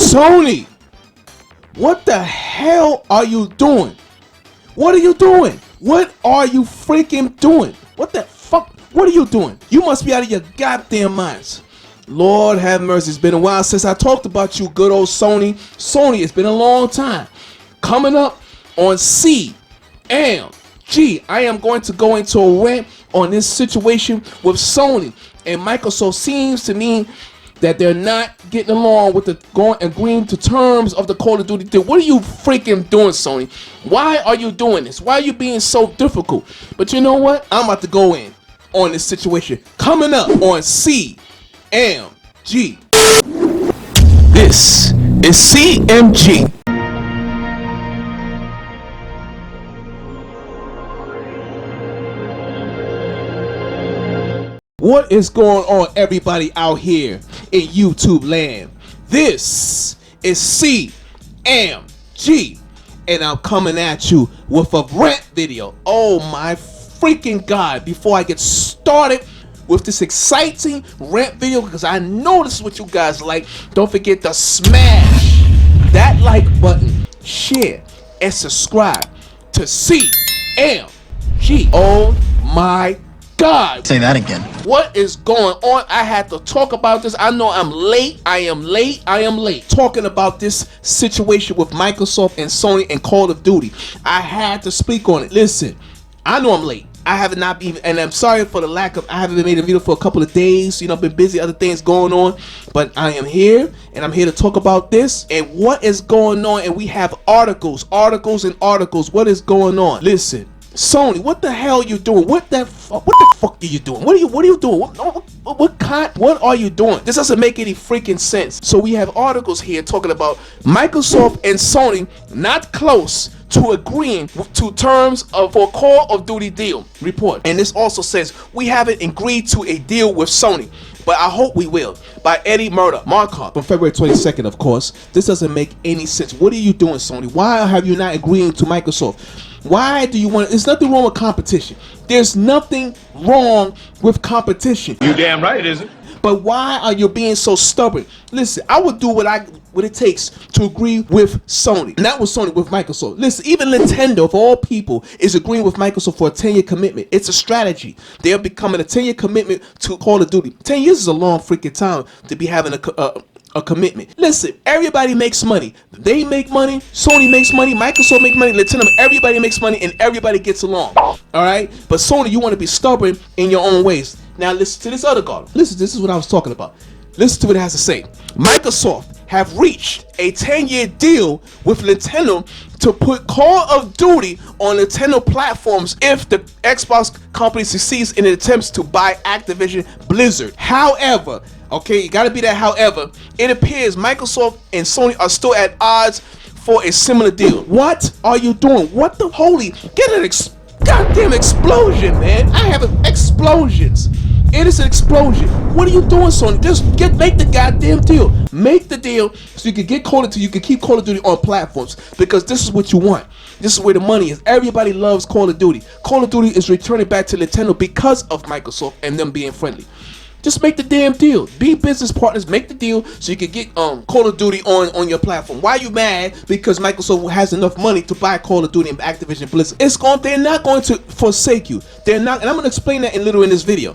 Sony, what the hell are you doing? What are you doing? What are you freaking doing? What the fuck? What are you doing? You must be out of your goddamn minds. Lord have mercy. It's been a while since I talked about you, good old Sony. Sony, it's been a long time. Coming up on CMG, I am going to go into a rant on this situation with Sony and Microsoft. Seems to me that they're not getting along with the agreeing to terms of the Call of Duty deal. What are you freaking doing, Sony? Why are you doing this? Why are you being so difficult? But you know what? I'm about to go in on this situation. Coming up on CMG. This is CMG. What is going on, everybody out here in YouTube land? This is CMG, and I'm coming at you with a rant video. Oh my freaking God. Before I get started with this exciting rant video, because I know this is what you guys like, don't forget to smash that like button, share, and subscribe to CMG. Oh my God. Say that again. What is going on? I had to talk about this. I know I'm late. I am late. Talking about this situation with Microsoft and Sony and Call of Duty. I had to speak on it. Listen, I know I'm late. I have not been, and I'm sorry for the lack of, I haven't made a video for a couple of days. You know, I've been busy, other things going on. But I am here, and I'm here to talk about this and what is going on. And we have articles. What is going on? Listen. Sony, what the hell are you doing? What the fuck are you doing? What are you doing? What are you doing? This doesn't make any freaking sense. So we have articles here talking about Microsoft and Sony not close to agreeing to terms of for Call of Duty deal report. And this also says we haven't agreed to a deal with Sony, but I hope we will. By Eddie Markov from February 22nd, of course. This doesn't make any sense. What are you doing, Sony? Why have you not agreeing to Microsoft? Why do you want? There's nothing wrong with competition. There's nothing wrong with competition. You damn right it isn't. But why are you being so stubborn? Listen, I would do what it takes to agree with Sony. Not with Sony, with Microsoft. Listen, even Nintendo, of all people, is agreeing with Microsoft for a 10-year commitment. It's a strategy. They're becoming a 10-year commitment to Call of Duty. 10 years is a long freaking time to be having a commitment. Listen, everybody makes money. They make money, Sony makes money, Microsoft makes money, Nintendo, everybody makes money, and everybody gets along. Alright? But Sony, you want to be stubborn in your own ways. Now listen to this other guy. Listen, this is what I was talking about. Listen to what it has to say. Microsoft have reached a 10-year deal with Nintendo to put Call of Duty on Nintendo platforms if the Xbox company succeeds in its attempts to buy Activision Blizzard. However, okay, you gotta be that however, it appears Microsoft and Sony are still at odds for a similar deal. What are you doing? What the holy, get an goddamn explosion, man. I have explosions. It is an explosion. What are you doing, Sony? Just make the goddamn deal. Make the deal so you can get Call of Duty. You can keep Call of Duty on platforms, because this is what you want. This is where the money is. Everybody loves Call of Duty. Call of Duty is returning back to Nintendo because of Microsoft and them being friendly. Just make the damn deal. Be business partners. Make the deal so you can get Call of Duty on your platform. Why are you mad? Because Microsoft has enough money to buy Call of Duty and Activision Blizzard. They're not going to forsake you. They're not, and I'm going to explain that in this video.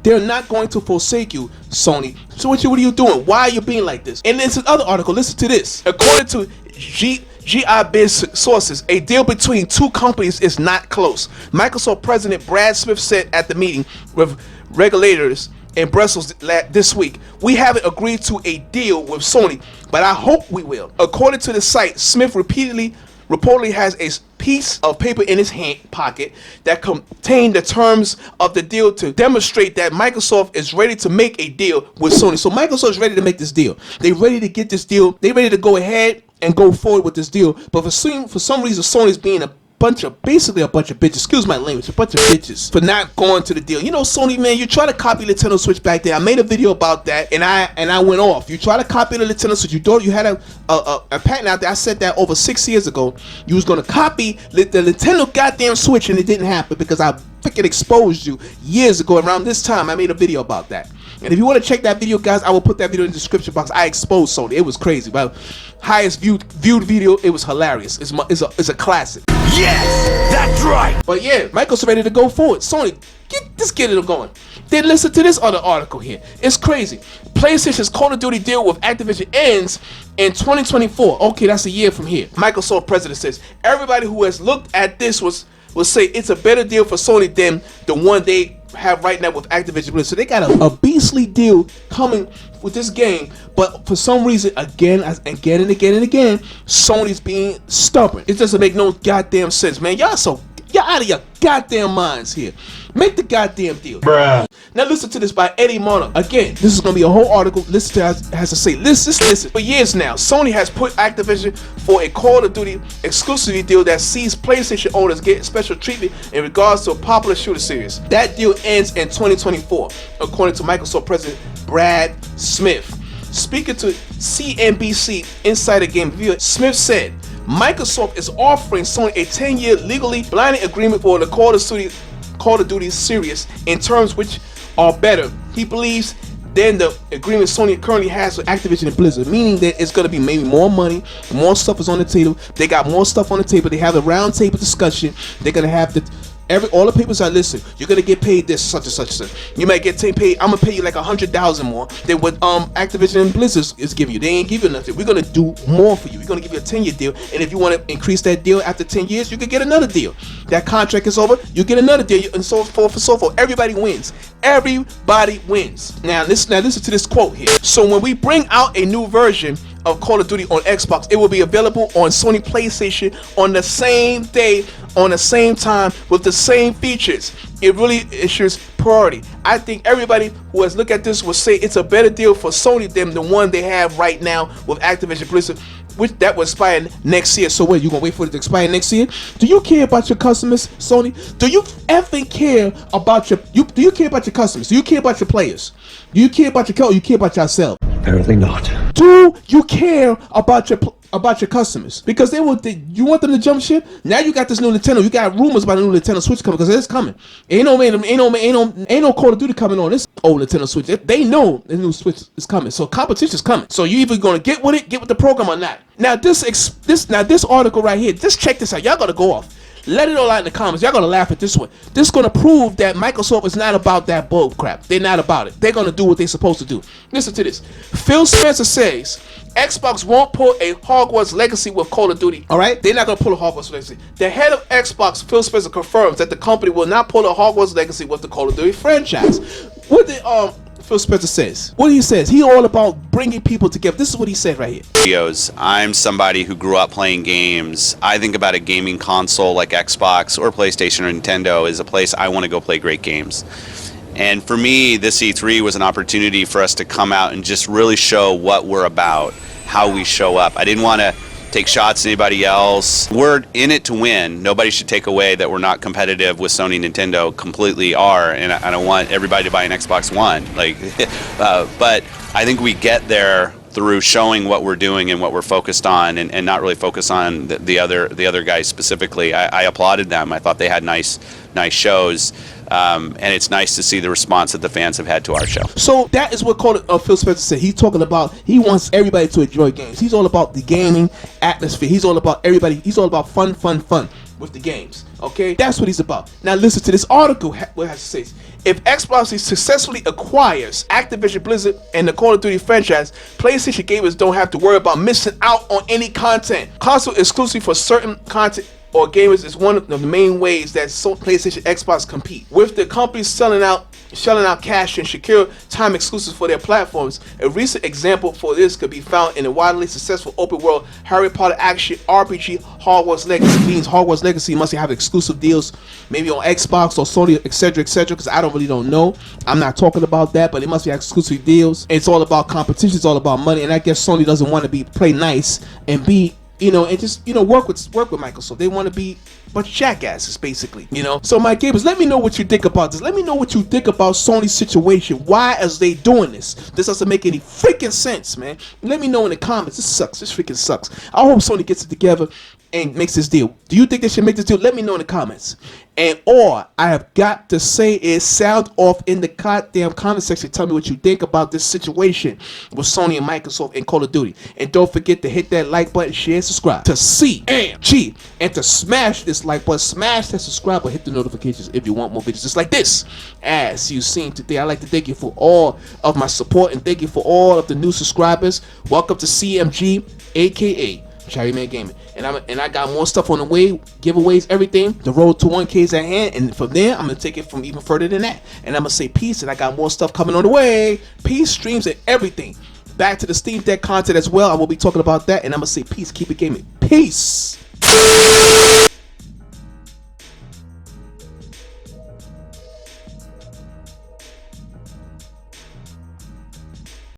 They're not going to forsake you, Sony. So what are you doing? Why are you being like this? And there's another article. Listen to this. According to GIBiz sources, a deal between two companies is not close. Microsoft President Brad Smith said at the meeting with regulators in Brussels this week, "We haven't agreed to a deal with Sony, but I hope we will." According to the site, Smith reportedly has a piece of paper in his pocket that contained the terms of the deal to demonstrate that Microsoft is ready to make a deal with Sony. So Microsoft is ready to make this deal. They're ready to get this deal. They're ready to go ahead and go forward with this deal. But for some reason, Sony's being basically a bunch of bitches, excuse my language, a bunch of bitches for not going to the deal. You know, Sony, man, you try to copy Nintendo Switch back there. I made a video about that, and I went off. You try to copy the Nintendo Switch. You had a patent out there. I said that over 6 years ago. You was gonna copy the Nintendo goddamn Switch, and it didn't happen because I freaking exposed you years ago. Around this time, I made a video about that. And if you want to check that video, guys, I will put that video in the description box. I exposed Sony. It was crazy. But highest viewed video, it was hilarious. It's a classic. Yes, that's right. But yeah, Microsoft ready to go forward. Sony, get it going. Then listen to this other article here. It's crazy. PlayStation's Call of Duty deal with Activision ends in 2024. Okay, that's a year from here. Microsoft president says everybody who has looked at this will say it's a better deal for Sony than the one they have right now with Activision Blizzard. So they got a beastly deal coming with this game, but for some reason, again and again, Sony's being stubborn. It doesn't make no goddamn sense, man. Y'all out of your goddamn minds here. Make the goddamn deal. Bruh. Now listen to this by Eddie Monarch. Again, this is gonna be a whole article. Listen to has to say. Listen. For years now, Sony has put Activision for a Call of Duty exclusivity deal that sees PlayStation owners get special treatment in regards to a popular shooter series. That deal ends in 2024, according to Microsoft President Brad Smith. Speaking to CNBC Insider Game Review, Smith said Microsoft is offering Sony a 10-year legally binding agreement for the Call of Duty series in terms which are better, he believes, than the agreement Sony currently has with Activision and Blizzard, meaning that it's going to be maybe more money, more stuff is on the table. They got more stuff on the table. They have a round table discussion. They're going to have all the papers are, listen, you're gonna get paid this such and such. You might get paid. I'm gonna pay you like 100,000 more than what Activision and Blizzard is giving you. They ain't giving you nothing. We're gonna do more for you. We're gonna give you a 10-year deal, and if you want to increase that deal after 10 years, you can get another deal. That contract is over, you get another deal, and so forth and so forth. Everybody wins. Everybody wins. Now listen to this quote here. So when we bring out a new version of Call of Duty on Xbox, it will be available on Sony PlayStation on the same day, on the same time, with the same features. It really ensures priority. I think everybody who has looked at this will say it's a better deal for Sony than the one they have right now with Activision Blizzard, which that will expire next year. So what, you gonna wait for it to expire next year? Do you care about your customers, Sony? Do you effing care about do you care about your customers? Do you care about your players? Do you care about you care about yourself? Apparently not. Do you care about your customers? Because you want them to jump ship. Now you got this new Nintendo. You got rumors about a new Nintendo Switch coming, because it's coming. Ain't no Call of Duty coming on this old Nintendo Switch. They know the new Switch is coming, so competition's coming. So you either gonna get with the program or not. Now this article right here, just check this out. Y'all gotta go off. Let it all out in the comments. Y'all gonna laugh at this one. This is gonna prove that Microsoft is not about that bull crap. They're not about it. They're gonna do what they're supposed to do. Listen to this. Phil Spencer says Xbox won't pull a Hogwarts Legacy with Call of Duty. All right, they're not gonna pull a Hogwarts Legacy. The head of Xbox, Phil Spencer, confirms that the company will not pull a Hogwarts Legacy with the Call of Duty franchise. What did Phil Spencer says? What he says? He all about bringing people together. This is what he said right here. I'm somebody who grew up playing games. I think about a gaming console like Xbox or PlayStation or Nintendo as a place I want to go play great games. And for me, this E3 was an opportunity for us to come out and just really show what we're about, how we show up. I didn't want to take shots at anybody else. We're in it to win. Nobody should take away that we're not competitive with Sony and Nintendo. Completely are, and I don't want everybody to buy an Xbox One. But I think we get there through showing what we're doing and what we're focused on, and not really focus on the other guys specifically. I applauded them. I thought they had nice shows. And it's nice to see the response that the fans have had to our show. So that is what Phil Spencer said. He's talking about, he wants everybody to enjoy games. He's all about the gaming atmosphere. He's all about everybody. He's all about fun with the games. Okay, that's what he's about. Now listen to this article. What it has to say: if Xbox successfully acquires Activision Blizzard and the Call of Duty franchise, PlayStation gamers don't have to worry about missing out on any content. Console exclusive for certain content or gamers is one of the main ways that PlayStation Xbox compete. With the companies shelling out cash and secure time exclusives for their platforms. A recent example for this could be found in the widely successful open world Harry Potter action RPG Hogwarts Legacy. Means Hogwarts Legacy must have exclusive deals, maybe on Xbox or Sony, etc., because I really don't know. I'm not talking about that, but it must be exclusive deals. It's all about competition. It's all about money, and I guess Sony doesn't want to play nice and be, and just, work with Microsoft. They want to be a bunch of jackasses, basically, So my gamers, let me know what you think about this. Let me know what you think about Sony's situation. Why is they doing this? This doesn't make any freaking sense, man. Let me know in the comments. This sucks. This freaking sucks. I hope Sony gets it together. and makes this deal. Do you think they should make this deal? Let me know in the comments. And all I have got to say is sound off in the goddamn comment section. Tell me what you think about this situation with Sony and Microsoft and Call of Duty. And don't forget to hit that like button, share, subscribe to CMG, and to smash this like button, smash that subscribe button, hit the notifications if you want more videos just like this. As you've seen today, I'd like to thank you for all of my support and thank you for all of the new subscribers. Welcome to CMG, aka ChariotMan Gaming, and I got more stuff on the way, giveaways, everything. The road to 1K is at hand, and from there I'm gonna take it from even further than that. And I'm gonna say peace, and I got more stuff coming on the way. Peace, streams, and everything. Back to the Steam Deck content as well. I will be talking about that, and I'm gonna say peace. Keep it gaming. Peace.